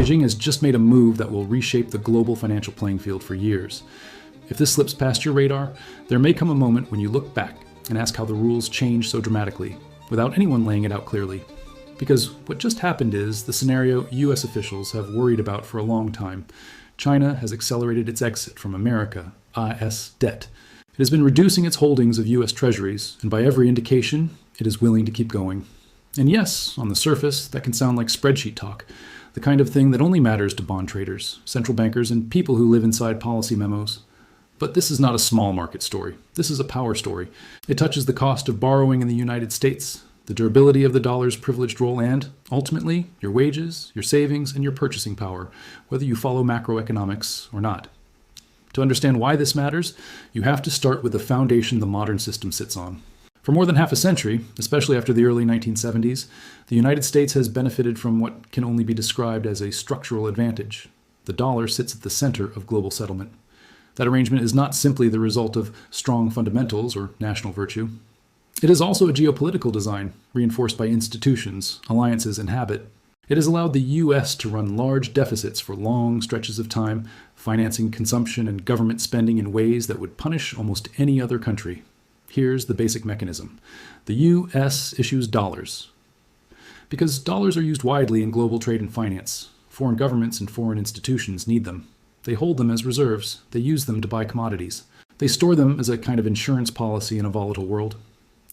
Beijing has just made a move that will reshape the global financial playing field for years. If this slips past your radar, there may come a moment when you look back and ask how the rules changed so dramatically, without anyone laying it out clearly. Because what just happened is the scenario US officials have worried about for a long time. China has accelerated its exit from America, IS debt. It has been reducing its holdings of US Treasuries, and by every indication, it is willing to keep going. And yes, on the surface, that can sound like spreadsheet talk, the kind of thing that only matters to bond traders, central bankers, and people who live inside policy memos. But this is not a small market story. This is a power story. It touches the cost of borrowing in the United States, the durability of the dollar's privileged role, and, ultimately, your wages, your savings, and your purchasing power, whether you follow macroeconomics or not. To understand why this matters, you have to start with the foundation the modern system sits on. For more than half a century, especially after the early 1970s, the United States has benefited from what can only be described as a structural advantage. The dollar sits at the center of global settlement. That arrangement is not simply the result of strong fundamentals or national virtue. It is also a geopolitical design, reinforced by institutions, alliances, and habit. It has allowed the US to run large deficits for long stretches of time, financing consumption and government spending in ways that would punish almost any other country. Here's the basic mechanism. The US issues dollars. Because dollars are used widely in global trade and finance, foreign governments and foreign institutions need them. They hold them as reserves. They use them to buy commodities. They store them as a kind of insurance policy in a volatile world.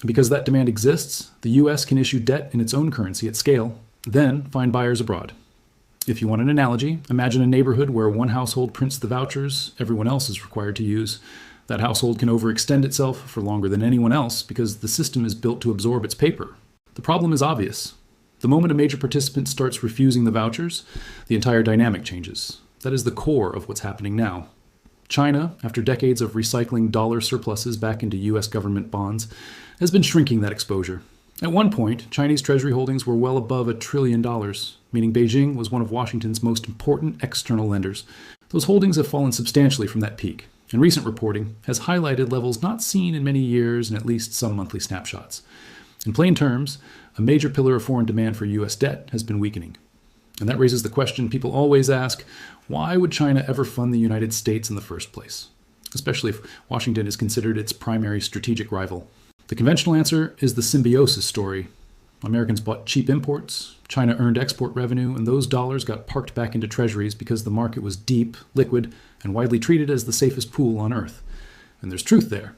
And because that demand exists, the US can issue debt in its own currency at scale, then find buyers abroad. If you want an analogy, imagine a neighborhood where one household prints the vouchers everyone else is required to use. That household can overextend itself for longer than anyone else because the system is built to absorb its paper. The problem is obvious. The moment a major participant starts refusing the vouchers, the entire dynamic changes. That is the core of what's happening now. China, after decades of recycling dollar surpluses back into US government bonds, has been shrinking that exposure. At one point, Chinese Treasury holdings were well above $1 trillion, meaning Beijing was one of Washington's most important external lenders. Those holdings have fallen substantially from that peak, and recent reporting has highlighted levels not seen in many years in at least some monthly snapshots. In plain terms, a major pillar of foreign demand for US debt has been weakening. And that raises the question people always ask, why would China ever fund the United States in the first place? Especially if Washington is considered its primary strategic rival. The conventional answer is the symbiosis story. Americans bought cheap imports, China earned export revenue, and those dollars got parked back into treasuries because the market was deep, liquid, and widely treated as the safest pool on earth. And there's truth there.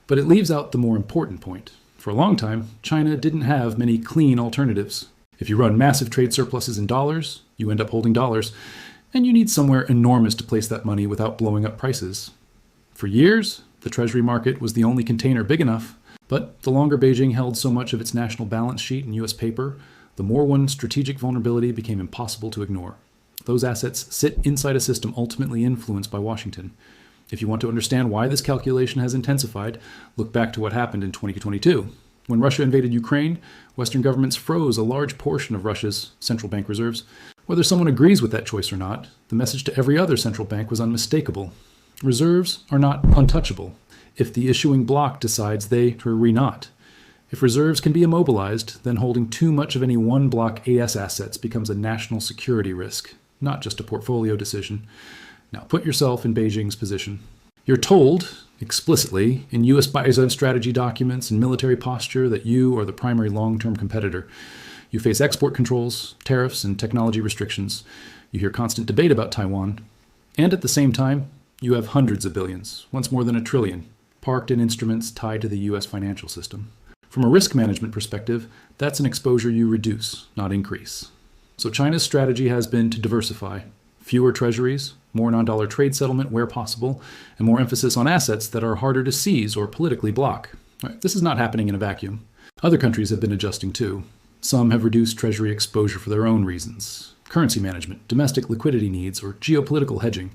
But it leaves out the more important point. For a long time, China didn't have many clean alternatives. If you run massive trade surpluses in dollars, you end up holding dollars, and you need somewhere enormous to place that money without blowing up prices. For years, the treasury market was the only container big enough, but the longer Beijing held so much of its national balance sheet in US paper, the more one strategic vulnerability became impossible to ignore. Those assets sit inside a system ultimately influenced by Washington. If you want to understand why this calculation has intensified, look back to what happened in 2022. When Russia invaded Ukraine, Western governments froze a large portion of Russia's central bank reserves. Whether someone agrees with that choice or not, the message to every other central bank was unmistakable. Reserves are not untouchable if the issuing bloc decides they are not. If reserves can be immobilized, then holding too much of any one bloc AS assets becomes a national security risk, not just a portfolio decision. Now put yourself in Beijing's position. You're told, explicitly, in US buy-side strategy documents and military posture that you are the primary long-term competitor. You face export controls, tariffs, and technology restrictions. You hear constant debate about Taiwan. And at the same time, you have hundreds of billions, once more than $1 trillion, parked in instruments tied to the US financial system. From a risk management perspective, that's an exposure you reduce, not increase. So China's strategy has been to diversify. Fewer treasuries, more non-dollar trade settlement where possible, and more emphasis on assets that are harder to seize or politically block. Right, this is not happening in a vacuum. Other countries have been adjusting too. Some have reduced treasury exposure for their own reasons. Currency management, domestic liquidity needs, or geopolitical hedging.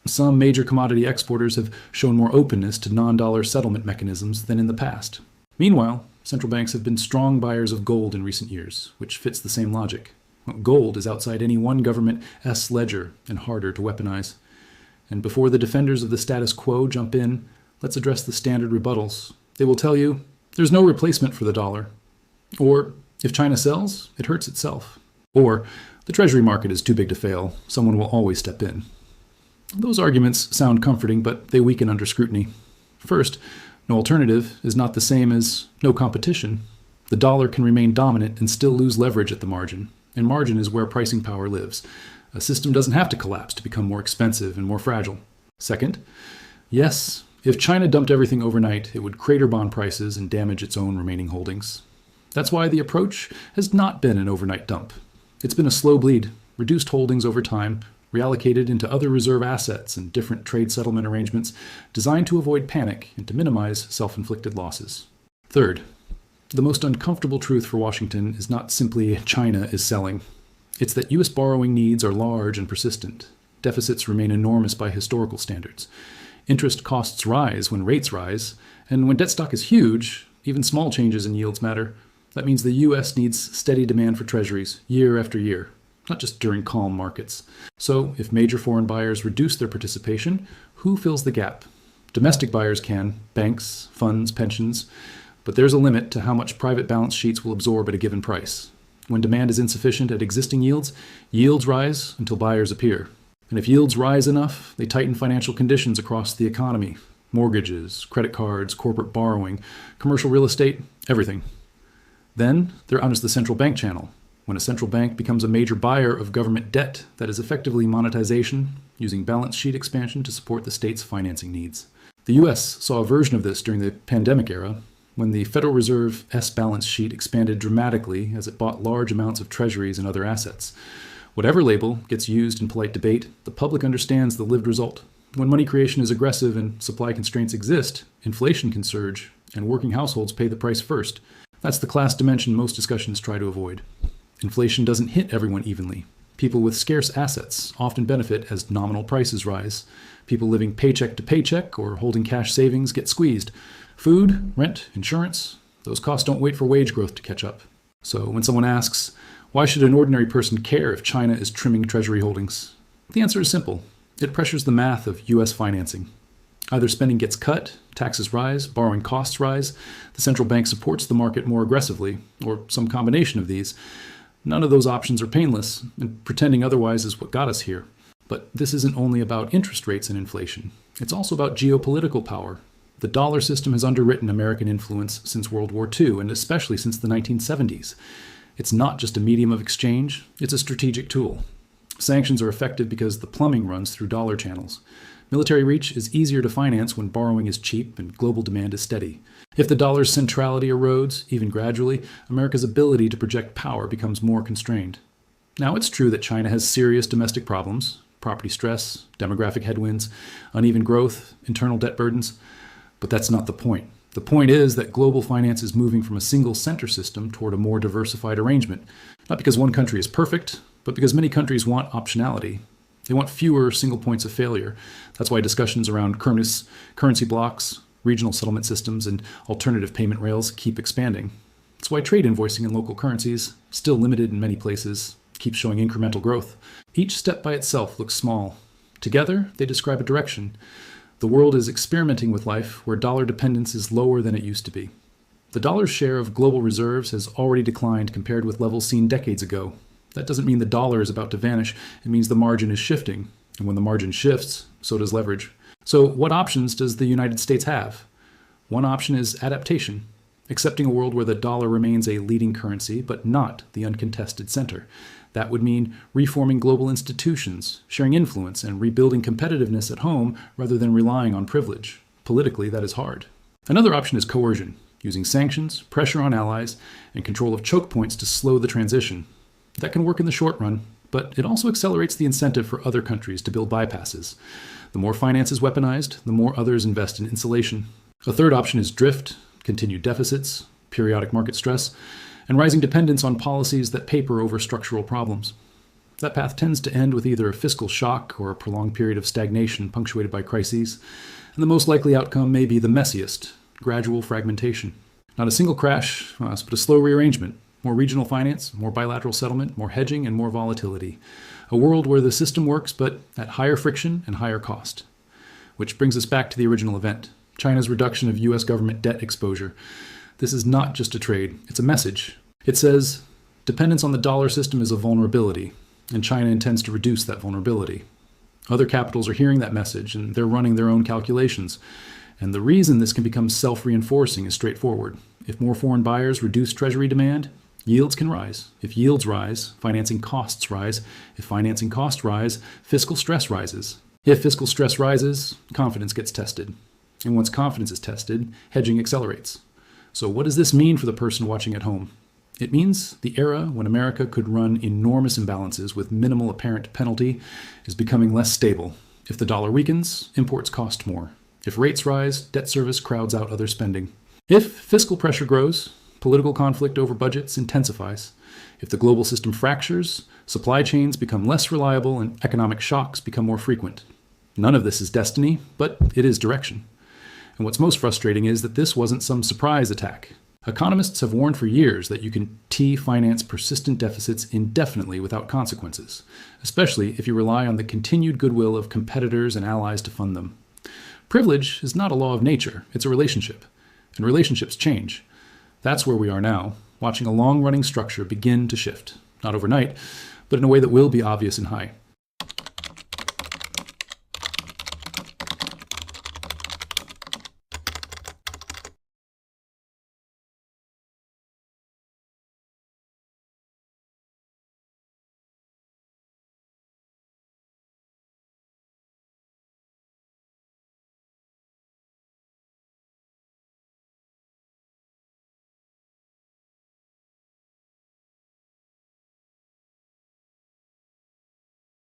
Some major commodity exporters have shown more openness to non-dollar settlement mechanisms than in the past. Meanwhile, central banks have been strong buyers of gold in recent years, which fits the same logic. Gold is outside any one government's ledger and harder to weaponize. And before the defenders of the status quo jump in, let's address the standard rebuttals. They will tell you, there's no replacement for the dollar. Or, if China sells, it hurts itself. Or, The Treasury market is too big to fail. Someone will always step in. Those arguments sound comforting, but they weaken under scrutiny. First, no alternative is not the same as no competition. The dollar can remain dominant and still lose leverage at the margin, and margin is where pricing power lives. A system doesn't have to collapse to become more expensive and more fragile. Second, yes, if China dumped everything overnight, it would crater bond prices and damage its own remaining holdings. That's why the approach has not been an overnight dump. It's been a slow bleed, reduced holdings over time, reallocated into other reserve assets and different trade settlement arrangements designed to avoid panic and to minimize self-inflicted losses. Third, the most uncomfortable truth for Washington is not simply China is selling. It's that U.S. borrowing needs are large and persistent. Deficits remain enormous by historical standards. Interest costs rise when rates rise, and when debt stock is huge, even small changes in yields matter. That means the U.S. needs steady demand for Treasuries year after year, not just during calm markets. So, if major foreign buyers reduce their participation, who fills the gap? Domestic buyers can, banks, funds, pensions, but there's a limit to how much private balance sheets will absorb at a given price. When demand is insufficient at existing yields, yields rise until buyers appear. And if yields rise enough, they tighten financial conditions across the economy. Mortgages, credit cards, corporate borrowing, commercial real estate, everything. Then there enters the central bank channel. When a central bank becomes a major buyer of government debt, that is effectively monetization, using balance sheet expansion to support the state's financing needs. The U.S. saw a version of this during the pandemic era, when the Federal Reserve's balance sheet expanded dramatically as it bought large amounts of treasuries and other assets. Whatever label gets used in polite debate, the public understands the lived result. When money creation is aggressive and supply constraints exist, inflation can surge, and working households pay the price first. That's the class dimension most discussions try to avoid. Inflation doesn't hit everyone evenly. People with scarce assets often benefit as nominal prices rise. People living paycheck to paycheck or holding cash savings get squeezed. Food, rent, insurance, those costs don't wait for wage growth to catch up. So when someone asks, why should an ordinary person care if China is trimming Treasury holdings? The answer is simple. It pressures the math of U.S. financing. Either spending gets cut, taxes rise, borrowing costs rise, the central bank supports the market more aggressively, or some combination of these. None of those options are painless, and pretending otherwise is what got us here. But this isn't only about interest rates and inflation. It's also about geopolitical power. The dollar system has underwritten American influence since World War II, and especially since the 1970s. It's not just a medium of exchange, it's a strategic tool. Sanctions are effective because the plumbing runs through dollar channels. Military reach is easier to finance when borrowing is cheap and global demand is steady. If the dollar's centrality erodes, even gradually, America's ability to project power becomes more constrained. Now, it's true that China has serious domestic problems, property stress, demographic headwinds, uneven growth, internal debt burdens, but that's not the point. The point is that global finance is moving from a single center system toward a more diversified arrangement, not because one country is perfect, but because many countries want optionality. They want fewer single points of failure. That's why discussions around currency blocks, regional settlement systems, and alternative payment rails keep expanding. That's why trade invoicing in local currencies, still limited in many places, keeps showing incremental growth. Each step by itself looks small. Together, they describe a direction. The world is experimenting with life where dollar dependence is lower than it used to be. The dollar's share of global reserves has already declined compared with levels seen decades ago. That doesn't mean the dollar is about to vanish. It means the margin is shifting. And when the margin shifts, so does leverage. So what options does the United States have? One option is adaptation, accepting a world where the dollar remains a leading currency, but not the uncontested center. That would mean reforming global institutions, sharing influence, and rebuilding competitiveness at home rather than relying on privilege. Politically, that is hard. Another option is coercion, using sanctions, pressure on allies, and control of choke points to slow the transition. That can work in the short run, but it also accelerates the incentive for other countries to build bypasses. The more finance is weaponized, the more others invest in insulation. A third option is drift, continued deficits, periodic market stress, and rising dependence on policies that paper over structural problems. That path tends to end with either a fiscal shock or a prolonged period of stagnation punctuated by crises, and the most likely outcome may be the messiest, gradual fragmentation. Not a single crash, but a slow rearrangement. More regional finance, more bilateral settlement, more hedging, and more volatility. A world where the system works, but at higher friction and higher cost. Which brings us back to the original event, China's reduction of U.S. government debt exposure. This is not just a trade, it's a message. It says, dependence on the dollar system is a vulnerability. and China intends to reduce that vulnerability. Other capitals are hearing that message, and they're running their own calculations. And the reason this can become self-reinforcing is straightforward. If more foreign buyers reduce Treasury demand, yields can rise. If yields rise, financing costs rise. If financing costs rise, fiscal stress rises. If fiscal stress rises, confidence gets tested. And once confidence is tested, hedging accelerates. So what does this mean for the person watching at home? It means the era when America could run enormous imbalances with minimal apparent penalty is becoming less stable. If the dollar weakens, imports cost more. If rates rise, debt service crowds out other spending. If fiscal pressure grows, political conflict over budgets intensifies. If the global system fractures, supply chains become less reliable and economic shocks become more frequent. None of this is destiny, but it is direction. And what's most frustrating is that this wasn't some surprise attack. Economists have warned for years that you can finance persistent deficits indefinitely without consequences, especially if you rely on the continued goodwill of competitors and allies to fund them. Privilege is not a law of nature, it's a relationship, and relationships change. That's where we are now, watching a long-running structure begin to shift, not overnight, but in a way that will be obvious and high.